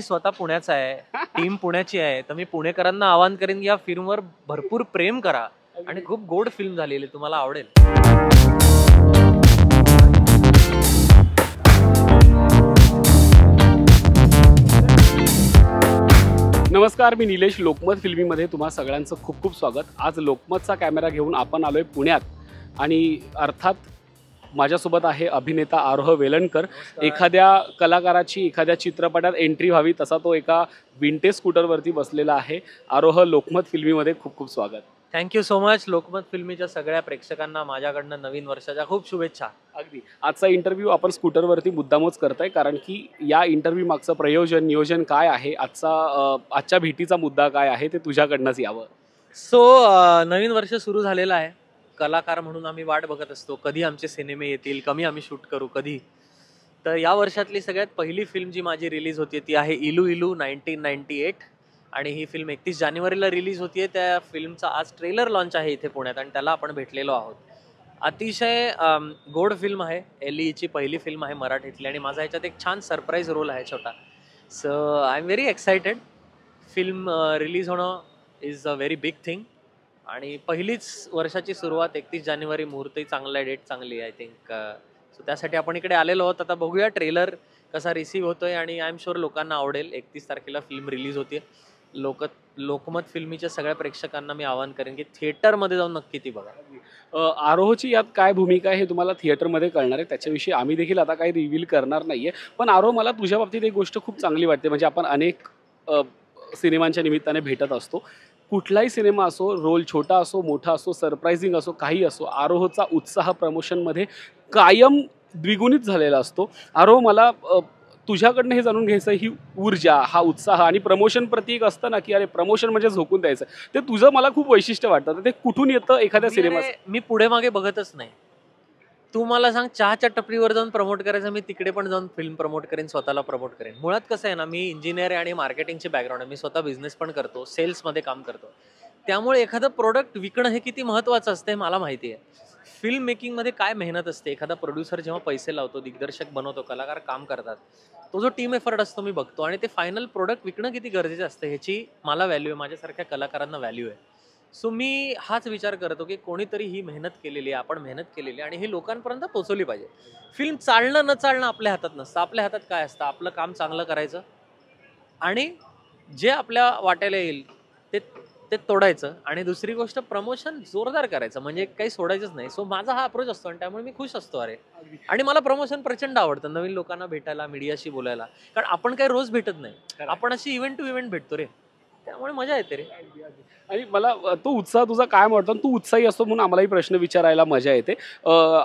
स्वतः पुण्याचा आहे, टीम पुण्याची आहे, तर मी पुणेकरांना आवाहन करेन की या फिल्मवर भरपूर प्रेम करा आणि खूप गोड फिल्म झालेली तुम्हाला आवडेल. नमस्कार, मी निलेश. लोकमत फिल्मीमध्ये तुम्हा सगळ्यांचं खूप खूप स्वागत. आज लोकमतचा कॅमेरा घेऊन आपण आलोय पुण्यात आणि अर्थात माझ्यासोबत आहे अभिनेता आरोह वेलणकर. एखाद्या कलाकाराची एखाद्या चित्रपटात एंट्री व्हावी तसा तो एका विंटेज स्कूटरवरती बसलेला आहे. आरोह, लोकमत फिल्मीमध्ये खूप खूप स्वागत. Thank you so much. लोकमत फिल्मीच्या सगळ्या प्रेक्षकांना माझ्याकडनं नवीन वर्षाच्या खूप शुभेच्छा. अगदी आजचा इंटरव्ह्यू आपण स्कूटरवरती मुद्दामच करताय कारण की या इंटरव्ह्यू मागचं प्रयोजन नियोजन काय आहे, आजच्या भेटीचा मुद्दा काय आहे ते तुझ्याकडनंच यावं. नवीन वर्ष सुरू झालेलं आहे. कलाकार म्हणून आम्ही वाट बघत असतो कधी आमचे सिनेमे येतील, कमी आम्ही शूट करू कधी. तर या वर्षातली सगळ्यात पहिली फिल्म जी माझी रिलीज होती ती आहे इलू इलू 1998 आणि ही फिल्म 31 जानेवारीला रिलीज होतीये. त्या फिल्मचा आज ट्रेलर लॉन्च आहे इथे पुण्यात आणि त्याला आपण भेटलेलो आहोत. अतिशय गोड फिल्म आहे. एलईची पहिली फिल्म आहे मराठीतली आणि माझा ह्याच्यात एक छान सरप्राईज रोल आहे छोटा. So I am very excited. Film release होणं is a very big thing आणि पहिलीच वर्षाची सुरुवात 31 जानेवारी, मुहूर्तही चांगला आहे, डेट चांगली आहे आय थिंक. सो त्यासाठी आपण इकडे आलेलो आहोत. आता बघूया ट्रेलर कसा रिसीव्ह होतोय आणि आय एम शुअर लोकांना आवडेल. 31 तारखेला फिल्म रिलीज होते. लोकमत फिल्मीच्या सगळ्या प्रेक्षकांना मी आवाहन करेन की थिएटरमध्ये जाऊन नक्की ती बघा. आरोहची यात काय भूमिका आहे हे तुम्हाला थिएटरमध्ये कळणार आहे. त्याच्याविषयी आम्ही देखील आता काही रिव्हील करणार नाहीये. पण आरोह, मला तुझ्या बाबतीत एक गोष्ट खूप चांगली वाटते. म्हणजे आपण अनेक सिनेमांच्या निमित्ताने भेटत असतो. कुठलाही सिनेमा असो, रोल छोटा असो मोठा असो, सरप्रायझिंग असो, काही असो, आरोहचा उत्साह प्रमोशनमध्ये कायम द्विगुणित झालेला असतो. आरोह, मला तुझ्याकडनं हे जाणून घ्यायचं, ही ऊर्जा, हा उत्साह आणि प्रमोशन प्रती एक असतं ना की अरे प्रमोशन म्हणजे झोकून द्यायचं, ते तुझं मला खूप वैशिष्ट्य वाटतं. ते कुठून येतं एखाद्या सिनेमात? मी पुढे मागे बघतच नाही. तू मला सांग, चहाच्या टपरीवर जाऊन प्रमोट करायचं, मी तिकडे पण जाऊन फिल्म प्रमोट करेन, स्वतःला प्रमोट करेन. मुळात कसं आहे ना, मी इंजिनियर आहे आणि मार्केटिंगचे बॅकग्राऊंड आहे. मी स्वतः बिझनेस पण करतो, सेल्समध्ये काम करतो. त्यामुळे एखादं प्रोडक्ट विकणं हे किती महत्त्वाचं असतं हे मला माहिती आहे. फिल्म मेकिंगमध्ये काय मेहनत असते. एखादा प्रोड्युसर जेव्हा पैसे लावतो, दिग्दर्शक बनवतो, कलाकार काम करतात, तो जो टीम एफर्ट असतो मी बघतो आणि ते फायनल प्रोडक्ट विकणं किती गरजेचं असतं ह्याची मला व्हॅल्यू आहे, माझ्यासारख्या कलाकारांना व्हॅल्यू आहे. सो मी हाच विचार करतो की कोणीतरी ही मेहनत केलेली आहे, आपण मेहनत केलेली आहे आणि ही लोकांपर्यंत पोहोचवली पाहिजे. फिल्म चालणं न चालणं आपल्या हातात नसतं. आपल्या हातात काय असतं, आपलं काम चांगलं करायचं आणि जे आपल्या वाट्याला येईल ते ते तोडायचं आणि दुसरी गोष्ट प्रमोशन जोरदार करायचं, म्हणजे काही सोडायचंच नाही. सो माझा हा अप्रोच असतो आणि त्यामुळे मी खुश असतो. अरे, आणि मला प्रमोशन प्रचंड आवडतं, नवीन लोकांना भेटायला, मीडियाशी बोलायला, कारण आपण काही रोज भेटत नाही, आपण अशी इव्हेंट टू इव्हेंट भेटतो रे, त्यामुळे मजा येते रे. आणि मला तो उत्साह तुझा काय वाटतो, तू उत्साही असतो म्हणून आम्हालाही प्रश्न विचारायला मजा येते.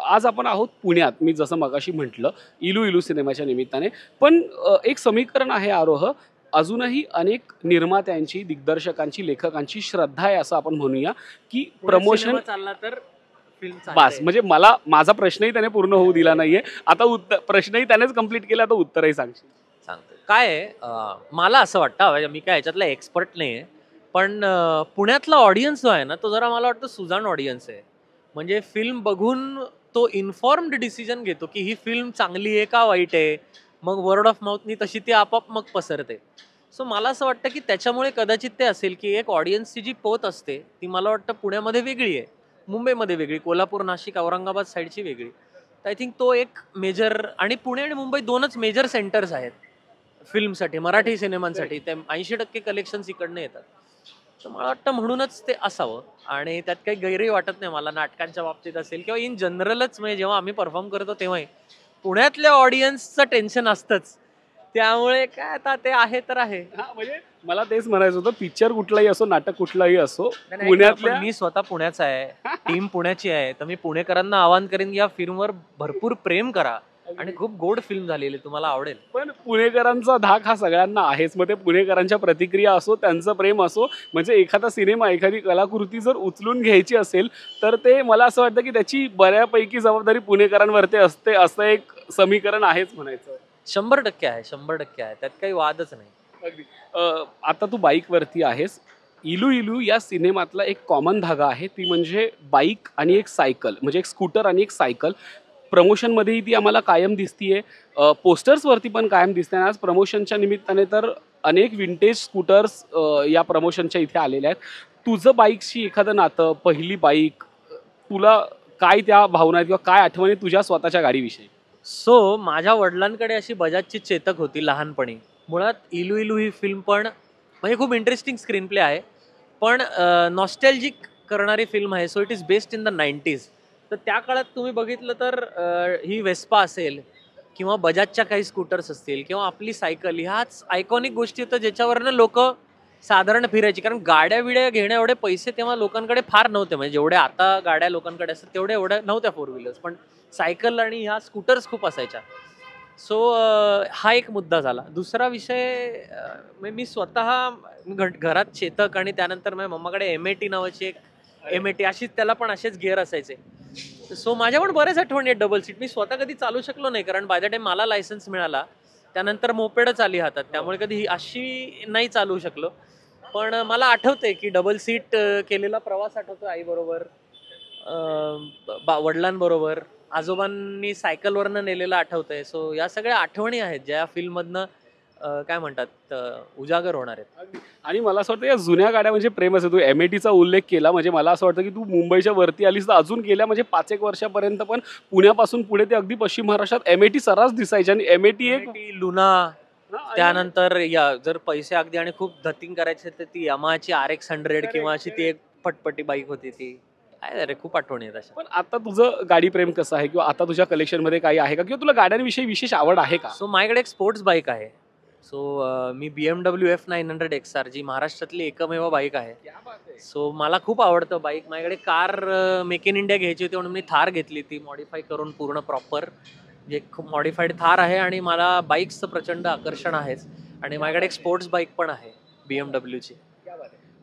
आज आपण आहोत पुण्यात, मी जसं मगाशी म्हटलं, इलू इलू सिनेमाच्या निमित्ताने. पण एक समीकरण आहे आरोह, अजूनही अनेक निर्मात्यांची, दिग्दर्शकांची, लेखकांची श्रद्धा आहे असं आपण म्हणूया की प्रमोशन चालला तर बास. म्हणजे माझा प्रश्नही त्याने पूर्ण होऊ दिला नाहीये. आता प्रश्नही त्यानेच कंप्लीट केला, तर उत्तरही सांगशील. सांगतो काय आहे. मला असं वाटतं, मी काय याच्यातला एक्सपर्ट नाही आहे, पण पुण्यातला ऑडियन्स जो आहे ना, तो जरा मला वाटतं सुजाण ऑडियन्स आहे. म्हणजे फिल्म बघून तो इन्फॉर्म्ड डिसिजन घेतो की ही फिल्म चांगली आहे का वाईट आहे, मग वर्ड ऑफ माउथनी तशी ती आपोआप मग पसरते. सो मला असं वाटतं की त्याच्यामुळे कदाचित ते असेल की एक ऑडियन्सची जी पोत असते ती मला वाटतं पुण्यामध्ये वेगळी आहे, मुंबईमध्ये वेगळी, कोल्हापूर, नाशिक, औरंगाबाद साईडची वेगळी. तर आय थिंक तो एक मेजर, आणि पुणे आणि मुंबई दोनच मेजर सेंटर्स आहेत फिल्मसाठी, मराठी सिनेमांसाठी. ते 80% कलेक्शन्स इकडनं येतात. तर मला वाटतं म्हणूनच ते असावं आणि त्यात काही गैरही वाटत नाही मला. नाटकांच्या बाबतीत असेल किंवा इन जनरलच, म्हणजे जेव्हा आम्ही परफॉर्म करतो तेव्हाही पुण्यातल्या ऑडियन्सचं टेन्शन असतंच, त्यामुळे काय आता ते आहे तर आहे. म्हणजे मला तेच म्हणायचं होतं, पिक्चर कुठलाही असो, नाटक कुठलाही असो, पुण्यातल्या, मी स्वतः पुण्याचा आहे, टीम पुण्याची आहे, तर मी पुणेकरांना आवाहन करेन की या फिल्मवर भरपूर प्रेम करा आणि खूप गोड फिल्म झालेली तुम्हाला आवडेल. पण पुणेकरांचा धाक हा सगळ्यांना आहेच. मग ते पुणेकरांच्या प्रतिक्रिया असो, त्यांचं प्रेम असो, म्हणजे एखादा सिनेमा, एखादी कलाकृती जर उचलून घ्यायची असेल तर ते मला असं वाटतं की त्याची बऱ्यापैकी जबाबदारी पुणेकरांवरती असते, असं एक समीकरण आहेच म्हणायचं. 100% आहे, 100% आहे, त्यात काही वादच नाही. अगदी. आता तू बाईकवरती आहेस. इलू इलू या सिनेमातला एक कॉमन धागा आहे, ती म्हणजे बाईक आणि एक सायकल, म्हणजे एक स्कूटर आणि एक सायकल. प्रमोशनमध्येही ती आम्हाला कायम दिसतीये, पोस्टर्सवरती पण कायम दिसते. आज प्रमोशनच्या निमित्ताने तर अनेक विंटेज स्कूटर्स या प्रमोशनच्या इथे आलेल्या आहेत. तुझं बाईकशी एखादं नातं, पहिली बाईक, तुला काय त्या भावना आहेत किंवा काय आठवणी तुझ्या स्वतःच्या गाडीविषयी? सो माझ्या वडिलांकडे अशी बजाजची चेतक होती लहानपणी. मुळात इलू इलू ही फिल्म पण म्हणजे खूप इंटरेस्टिंग स्क्रीन प्ले आहे, पण नॉस्टॅल्जिक करणारी फिल्म आहे. So it is based in the 90s. तर त्या काळात तुम्ही बघितलं तर ही वेस्पा असेल किंवा बजाजच्या काही स्कूटर्स असतील किंवा आपली सायकल, ह्याच आयकॉनिक गोष्टी होत्या ज्याच्यावरनं लोक साधारण फिरायची. कारण गाड्या बिड्या घेण्या एवढे पैसे तेव्हा लोकांकडे फार नव्हते. म्हणजे जेवढे आता गाड्या लोकांकडे असतात तेवढ्या एवढ्या नव्हत्या फोर व्हीलर्स, पण सायकल आणि ह्या स्कूटर्स खूप असायच्या. सो हा एक मुद्दा झाला. दुसरा विषय मी स्वतः घरात चेतक आणि त्यानंतर माझ्या मम्माकडे M80 नावाची एक M80, अशीच त्याला पण असेच गिअर असायचे. सो माझ्या पण बऱ्याच आठवणी आहेत डबल सीट. मी स्वतः कधी चालू शकलो नाही, कारण बाय द टाइम मला लायसन्स मिळाला त्यानंतर मोपेडच आली हातात, त्यामुळे कधी अशी नाही चालू शकलो. पण मला आठवतंय की डबल सीट केलेला प्रवास आठवतो आईबरोबर, वडिलांबरोबर, आजोबांनी सायकलवरनं नेलेलं आठवतंय. सो या सगळ्या आठवणी आहेत ज्या फिल्ममधनं काय म्हणतात उजागर होणार आहेत. आणि मला असं वाटतं या जुन्या गाड्या म्हणजे प्रेमच आहे. तू M80चा उल्लेख केला म्हणजे मला असं वाटतं की तू मुंबईच्या वरती आलीस तर अजून गेल्या म्हणजे 5-1 वर्षापर्यंत पण पुण्यापासून पुढे ते अगदी पश्चिम महाराष्ट्रात M80 सर्रास दिसायची. आणि M80 एक लुना, त्यानंतर या जर पैसे अगदी आणि खूप धतिंग करायचे तर ती यामाहाची RX-100 किंवा अशी ती एक फटपटी बाईक होती ती. काय रे, खूप आठवणी आहेत अशा. पण आता तुझं गाडी प्रेम कसं आहे किंवा आता तुझ्या कलेक्शनमध्ये काही आहे का किंवा तुला गाड्यांविषयी विशेष आवड आहे का? सो माझ्याकडे एक स्पोर्ट्स बाईक आहे. सो मी BMW F900 XR, जी महाराष्ट्रातली एकमेव बाईक आहे. सो मला खूप आवडतं बाईक. माझ्याकडे कार मेक इन इंडिया घ्यायची होती म्हणून मी थार घेतली, ती मॉडिफाय करून पूर्ण प्रॉपर जे खूप मॉडिफाईड थार आहे. आणि मला बाईक्सचं प्रचंड आकर्षण आहेच. आणि माझ्याकडे एक स्पोर्ट्स बाईक पण आहे BMWची.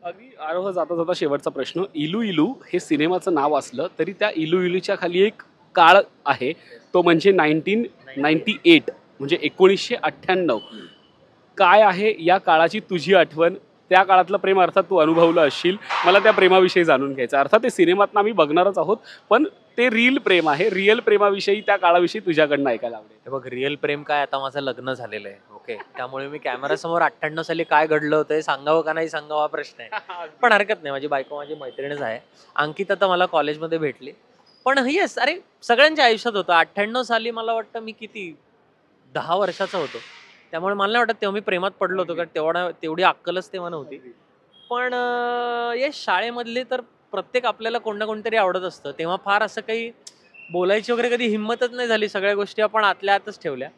अगदी आरोह जाता जाता शेवटचा प्रश्न. इलू इलू हे सिनेमाचं नाव असलं तरी त्या इलू इलूच्या खाली एक काळ आहे, तो म्हणजे 1998 म्हणजे 1998. काय आहे या काळाची तुझी आठवण? त्या काळातलं प्रेम अर्थात तू अनुभवलं असशील, मला त्या प्रेमाविषयी जाणून घ्यायचं. अर्थात ते सिनेमातनं आम्ही बघणारच आहोत, पण ते रिअल प्रेम आहे. रिअल प्रेमाविषयी, त्या काळाविषयी तुझ्याकडनं ऐकायला आवडेल. हे बघ, रिअल प्रेम काय, आता माझं लग्न झालेलं आहे. ओके, त्यामुळे मी कॅमेरासमोर 98 साली काय घडलं होतं हे सांगावं का नाही सांगावं हा प्रश्न आहे. पण हरकत नाही, माझी बायको माझी मैत्रीणच आहे. अंकिता तर मला कॉलेजमध्ये भेटली. पण येस, अरे सगळ्यांच्या आयुष्यात होतं. 98 साली मला वाटतं मी किती 10 वर्षाचा होतो. त्यामुळे मला नाही वाटत तेव्हा मी प्रेमात पडलो होतो, कारण तेवढी अक्कलच तेव्हा नव्हती. पण येस, शाळेमधले तर प्रत्येक आपल्याला कोण ना कोणतरी आवडत असतं. तेव्हा फार असं काही बोलायची वगैरे कधी हिंमतच नाही झाली. सगळ्या गोष्टी आपण आतल्या आतच ठेवल्या.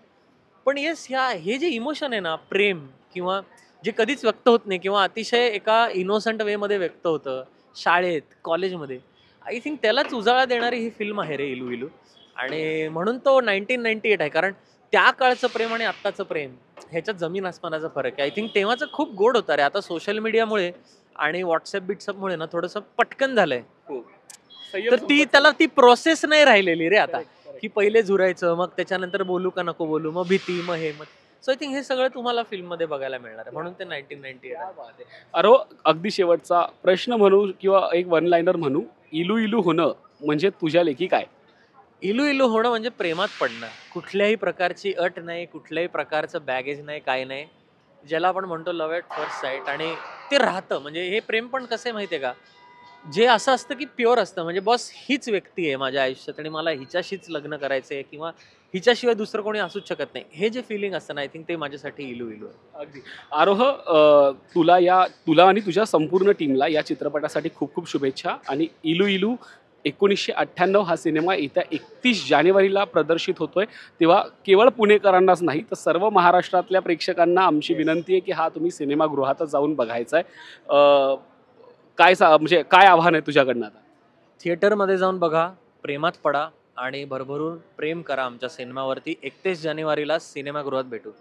पण येस, हे जे इमोशन आहे ना, प्रेम किंवा जे कधीच व्यक्त होत नाही किंवा अतिशय एका इनोसंट वेमध्ये व्यक्त होतं शाळेत, कॉलेजमध्ये, आय थिंक त्यालाच उजाळा देणारी ही फिल्म आहे रे इलू इलू. आणि म्हणून तो 1998 आहे. कारण त्या काळचं प्रेम आणि आत्ताचं प्रेम ह्याच्यात जमीन आसमानाचा फरक आहे. आय थिंक तेव्हाचं खूप गोड होतं रे. आता सोशल मीडियामुळे आणि व्हॉट्सअप बिट्सअपमुळे ना थोडंसं पटकन झालंय. तर त्याला ती प्रोसेस नाही राहिलेली रे आता, की पहिले झुरायचं, मग त्याच्यानंतर बोलू का नको बोलू, मग भीती, मग हे, मग. सो आय थिंक हे सगळं तुम्हाला फिल्म मध्ये बघायला मिळणार आहे, म्हणून ते 1998. अरे अगदी शेवटचा प्रश्न म्हणू किंवा एक वन लाईनर म्हणू, इलू इलू होणं म्हणजे तुझ्या लेखी काय? इलू इलू होणं म्हणजे प्रेमात पडणं. कुठल्याही प्रकारची अट नाही, कुठल्याही प्रकारचं बॅगेज नाही, काय नाही. ज्याला आपण म्हणतो लव्ह ॲट फर्स्ट साईट, आणि ते राहतं. म्हणजे हे प्रेम पण कसं आहे माहितीये का, जे असं असतं की प्युअर असतं. म्हणजे बस हीच व्यक्ती आहे माझ्या आयुष्यात आणि मला हिच्याशीच लग्न करायचं आहे किंवा हिच्याशिवाय दुसरं कोणी असूच शकत नाही, हे जे फिलिंग असतं ना, आय थिंक ते माझ्यासाठी इलू इलू आहे. अगदी आरोह, तुला आणि तुझ्या संपूर्ण टीमला या चित्रपटासाठी खूप खूप शुभेच्छा. आणि इलू इलू 1998 हा सिनेमा येत्या 31 जानेवारीला प्रदर्शित होतोय. तेव्हा केवळ पुणेकरांनाच नाही तर सर्व महाराष्ट्रातल्या प्रेक्षकांना आमची विनंती आहे की हा तुम्ही सिनेमागृहातच जाऊन बघायचा आहे. म्हणजे काय आव्हान आहे तुझ्याकडनं आता? थिएटरमध्ये जाऊन बघा, प्रेमात पडा आणि भरभरून प्रेम करा आमच्या सिनेमावरती. 31 जानेवारीला सिनेमागृहात भेटू.